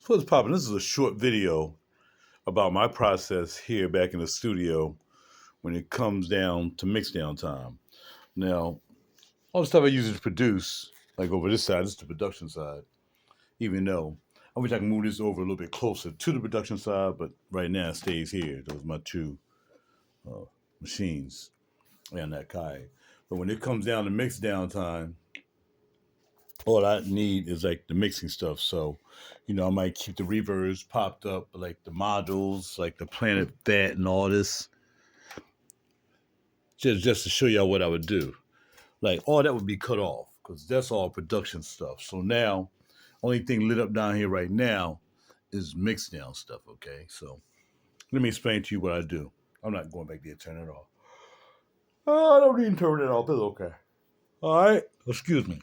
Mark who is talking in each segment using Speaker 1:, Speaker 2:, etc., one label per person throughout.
Speaker 1: So what's popping? This is a short video about my process here back in the studio when it comes down to mix down time. Now, all the stuff I use to produce, like over this side, this is the production side, even though I wish I could move this over a little bit closer to the production side, but right now it stays here. Those are my two uh, machines and that Kai. But when it comes down to mix down time, all I need is like the mixing stuff. So, I might keep the reverbs popped up, like the modules, like the Planet Fat and all this, just to show y'all what I would do. Like all that would be cut off because that's all production stuff. So now, only thing lit up down here right now is mix down stuff. Okay, so let me explain to you what I do. I'm not going back there to turn it off. Oh, I don't need to turn it off. It's okay. All right. Excuse me.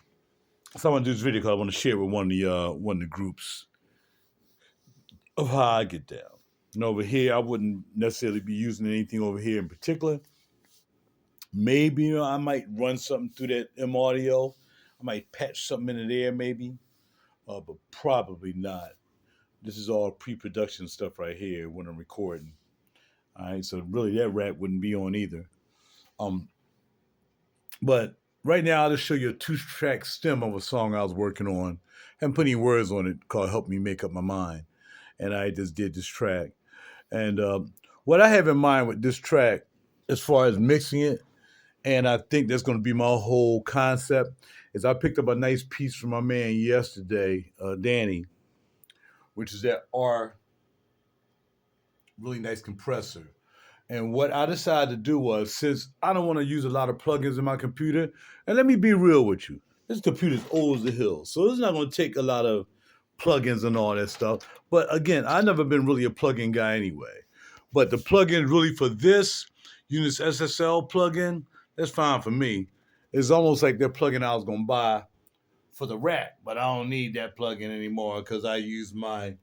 Speaker 1: So I want to do this video because I want to share it with one of the groups of how I get down. And over here, I wouldn't necessarily be using anything over here in particular. Maybe I might run something through that M audio. I might patch something into there, maybe, but probably not. This is all pre-production stuff right here when I'm recording. All right, so really that rack wouldn't be on either. But right now I'll just show you a two-track stem of a song I was working on. I haven't put any words on it called "Help Me Make Up My Mind," and I just did this track. And what I have in mind with this track, as far as mixing it, and I think that's going to be my whole concept, is I picked up a nice piece from my man yesterday, Danny, which is that R really nice compressor. And what I decided to do was, since I don't want to use a lot of plugins in my computer, and let me be real with you, this computer's old as the hills, so it's not going to take a lot of plugins and all that stuff. But again, I've never been really a plugin guy anyway. But the plugin really for this Unix SSL plugin, that's fine for me. It's almost like that plugin I was going to buy for the rack, but I don't need that plugin anymore because I use my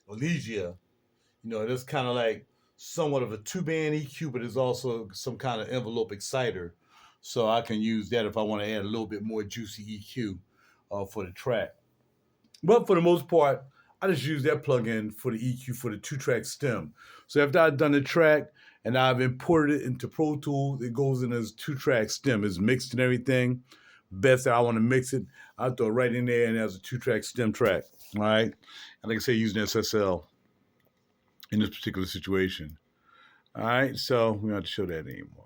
Speaker 1: Allegia. That's kind of like somewhat of a two-band EQ, but it's also some kind of envelope exciter. So I can use that if I want to add a little bit more juicy EQ for the track. But for the most part, I just use that plugin for the EQ for the two-track stem. So after I've done the track and I've imported it into Pro Tools, it goes in as two-track stem. It's mixed and everything. Best that I want to mix it, I throw it right in there and as a two-track stem track. All right. And like I say, using SSL in this particular situation. All right. So we don't have to show that anymore.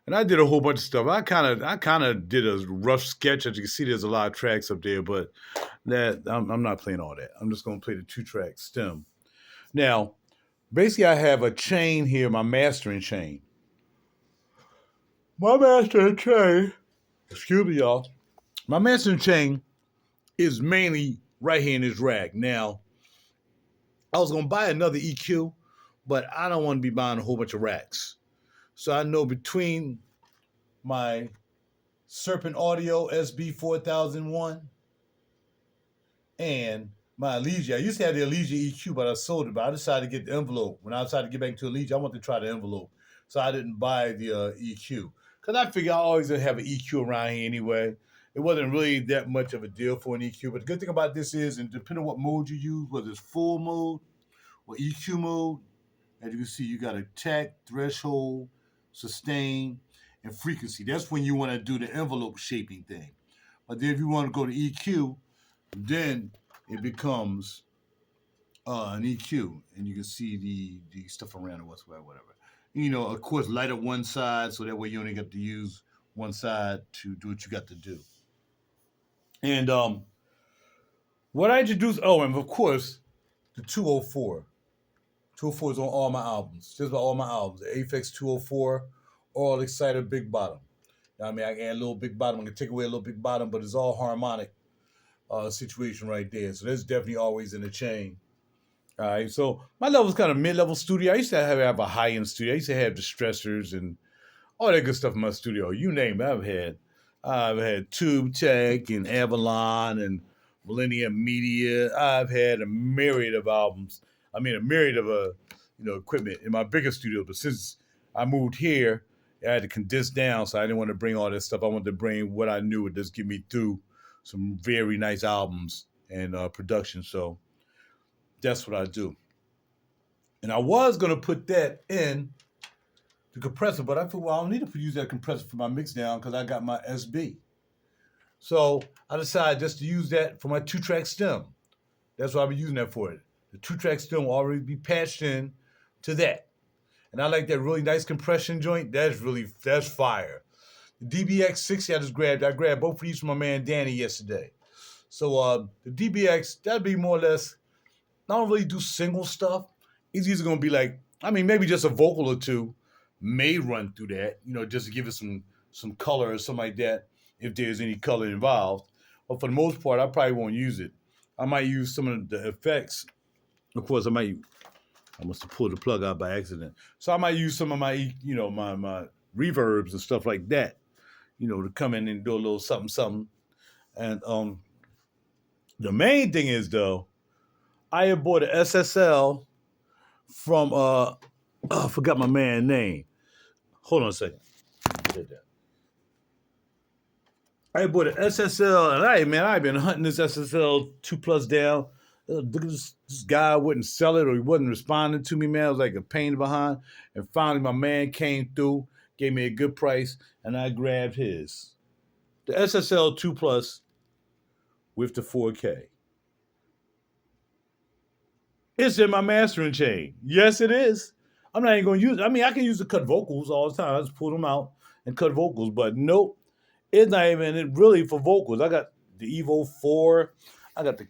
Speaker 1: And I did a whole bunch of stuff. I kind of did a rough sketch. As you can see, there's a lot of tracks up there, but that I'm not playing all that. I'm just going to play the two-track stem. Now, basically, I have a chain here, my mastering chain. My mastering chain, excuse me, y'all. My mastering chain is mainly right here in this rack. Now, I was going to buy another EQ, but I don't want to be buying a whole bunch of racks. So I know between my Serpent Audio SB4001 and my Allegia. I used to have the Allegia EQ, but I sold it. But I decided to get the envelope. When I decided to get back to Allegia, I wanted to try the envelope. So I didn't buy the EQ. Because I figured I always have an EQ around here anyway. It wasn't really that much of a deal for an EQ. But the good thing about this is, and depending on what mode you use, whether it's full mode or EQ mode, as you can see, you got attack, threshold, sustain, and frequency. That's when you want to do the envelope shaping thing. But then if you want to go to EQ, then it becomes an EQ, and you can see the stuff around it, whatever. Of course, light up one side, so that way you only got to use one side to do what you got to do. And what I introduced, and of course, the 204. 204 is on all my albums, just about all my albums. The Aphex 204, All Exciter, Big Bottom. I mean, I can add a little big bottom, I can take away a little big bottom, but it's all harmonic situation right there. So that's definitely always in the chain. All right, so my level is kind of mid-level studio. I used to have a high-end studio. I used to have distressors and all that good stuff in my studio. You name it, I've had Tube Tech and Avalon and Millennium Media. I've had a myriad of albums. I mean, a myriad of equipment in my bigger studio. But since I moved here, I had to condense down, so I didn't want to bring all that stuff. I wanted to bring what I knew would just get me through some very nice albums and production. So That's what I do. And I was gonna put that in the compressor, but I thought, well, I don't need to use that compressor for my mix down because I got my SB. So I decided just to use that for my 2-track stem. That's what I'll be using that for. The 2-track stem will already be patched in to that. And I like that really nice compression joint. That's fire. The DBX 60 I grabbed both of these from my man Danny yesterday. So the DBX, that'd be more or less, I don't really do single stuff. It's either gonna be like, maybe just a vocal or two may run through that, just to give it some color or something like that, if there's any color involved. But for the most part, I probably won't use it. I might use some of the effects. Of course, I must have pulled the plug out by accident. So I might use some of my, my reverbs and stuff like that, to come in and do a little something. And the main thing is, though, I had bought an SSL from, I forgot my man's name. Hold on a second. I bought an SSL, and I've been hunting this SSL 2+ down. This guy wouldn't sell it, or he wasn't responding to me, man. It was like a pain behind. And finally, my man came through, gave me a good price, and I grabbed his. The SSL 2+ with the 4K. It's in my mastering chain. Yes, it is. I'm not even going to use it. I can use the cut vocals all the time. I just pull them out and cut vocals, but nope. It's not even really for vocals. I got the Evo 4. I got the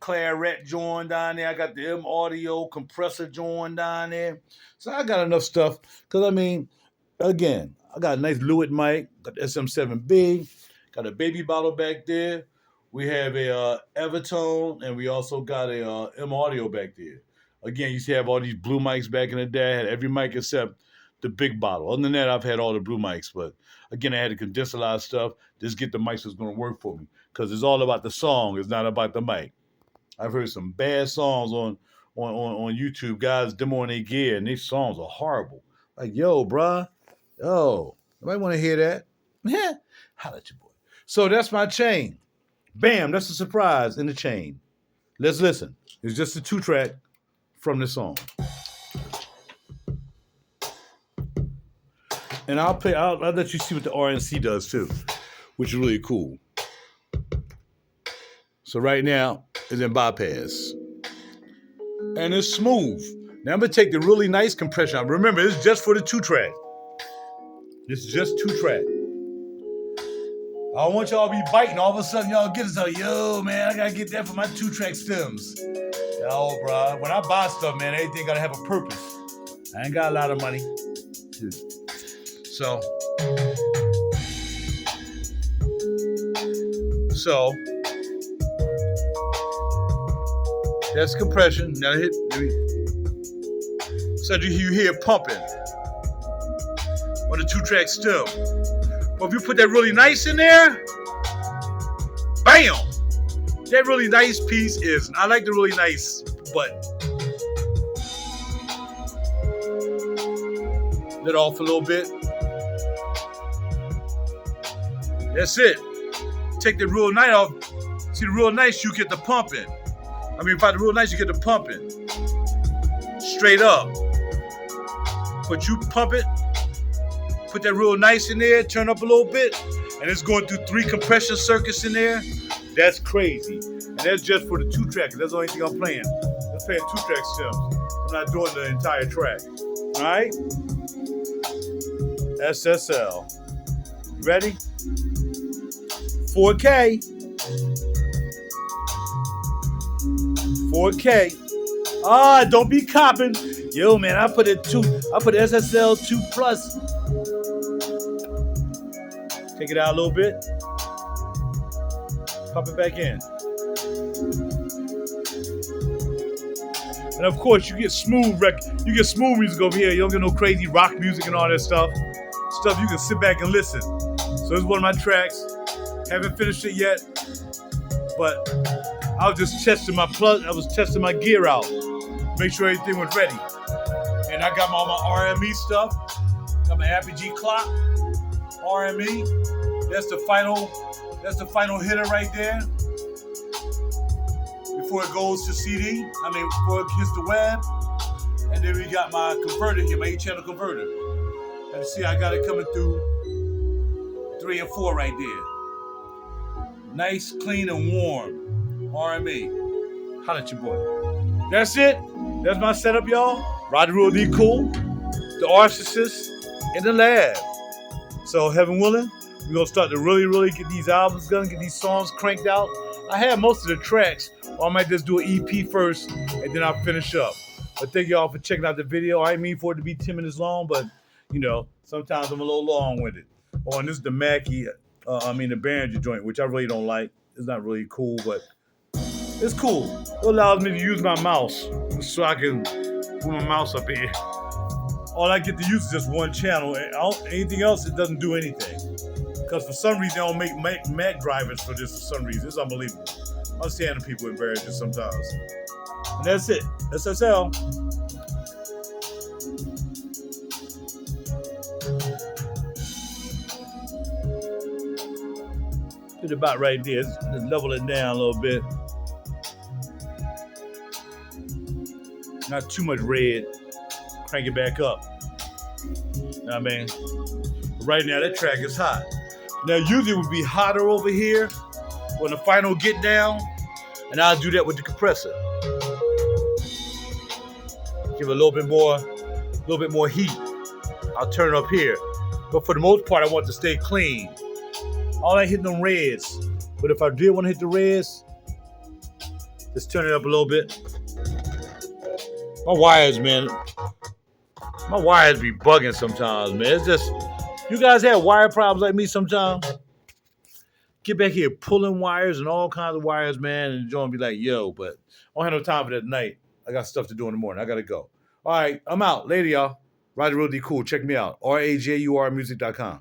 Speaker 1: Claret joint down there. I got the M Audio compressor joint down there. So I got enough stuff. Because, again, I got a nice Lewitt mic. Got the SM7B. Got a baby bottle back there. We have a Evertone. And we also got a M Audio back there. Again, you used to have all these blue mics back in the day. I had every mic except the big bottle. Other than that, I've had all the blue mics. But again, I had to condense a lot of stuff. Just get the mics that's going to work for me. Because it's all about the song. It's not about the mic. I've heard some bad songs on YouTube. Guys demoing their gear, and these songs are horrible. Like, yo, bruh. Yo, you might want to hear that. Yeah. Holla at your boy. So that's my chain. Bam, that's a surprise in the chain. Let's listen. It's just a 2-track from the song. And I'll let you see what the RNC does too, which is really cool. So right now, it's in bypass. And it's smooth. Now I'm going to take the really nice compression out. Remember, this is just for the 2-track. This is just 2-track. I don't want y'all to be biting. All of a sudden, y'all get it. Like, yo, man, I got to get that for my 2-track stems. Yo, bro, when I buy stuff, man, everything got to have a purpose. I ain't got a lot of money. So that's compression. Now so you hear pumping on the 2-track stem. But if you put that really nice in there, bam! That really nice piece is, I like the really nice button. Let off a little bit. That's it. Take the real nice off. See the real nice, you get the pumping. If I the real nice, you get the pumping. Straight up. But you pump it, put that real nice in there, turn up a little bit, and it's going through 3 compression circuits in there. That's crazy. And that's just for the 2-track. That's the only thing I'm playing. I'm playing 2-track stems. I'm not doing the entire track. All right? SSL. Ready? 4K. 4K. Don't be copping. Yo, man, I put SSL 2+. Take it out a little bit. Pop it back in. And of course, you get smooth music over here. You don't get no crazy rock music and all that stuff. Stuff you can sit back and listen. So this is one of my tracks. Haven't finished it yet, but I was just testing my plug. I was testing my gear out, make sure everything was ready. And I got all my RME stuff. Got my Apogee clock, RME. That's the final hitter right there. before it goes to CD. Before it hits the web. And then we got my converter here, my 8-channel converter. And you see, I got it coming through 3 and 4 right there. Nice, clean, and warm. RMA. Holla at your boy. That's it. That's my setup, y'all. Real cool. The ccissist in the lab. So, heaven willing, we're going to start to really get these albums done, get these songs cranked out. I have most of the tracks, or I might just do an EP first, and then I'll finish up. But thank y'all for checking out the video. I didn't mean for it to be 10 minutes long, but, sometimes I'm a little long with it. Oh, and this is the Mackie, the Behringer joint, which I really don't like. It's not really cool, but it's cool. It allows me to use my mouse, so I can put my mouse up here. All I get to use is just one channel. And anything else, it doesn't do anything. Because for some reason, they don't make Mac drivers for this for some reason. It's unbelievable. I understand the people in Behringer sometimes. And that's it. SSL. Put it about right there. Just level it down a little bit. Not too much red. Crank it back up. Right now that track is hot. Now usually it would be hotter over here on the final get down, and I'll do that with the compressor. Give it a little bit more heat. I'll turn it up here. But for the most part, I want it to stay clean. All I hit them reds. But if I did want to hit the reds, just turn it up a little bit. My wires be bugging sometimes, man. It's just, you guys have wire problems like me sometimes? Get back here pulling wires and all kinds of wires, man, and John be like, yo, but I don't have no time for that tonight. I got stuff to do in the morning. I got to go. All right, I'm out. Later, y'all. Real cool. Check me out. RAJURmusic.com.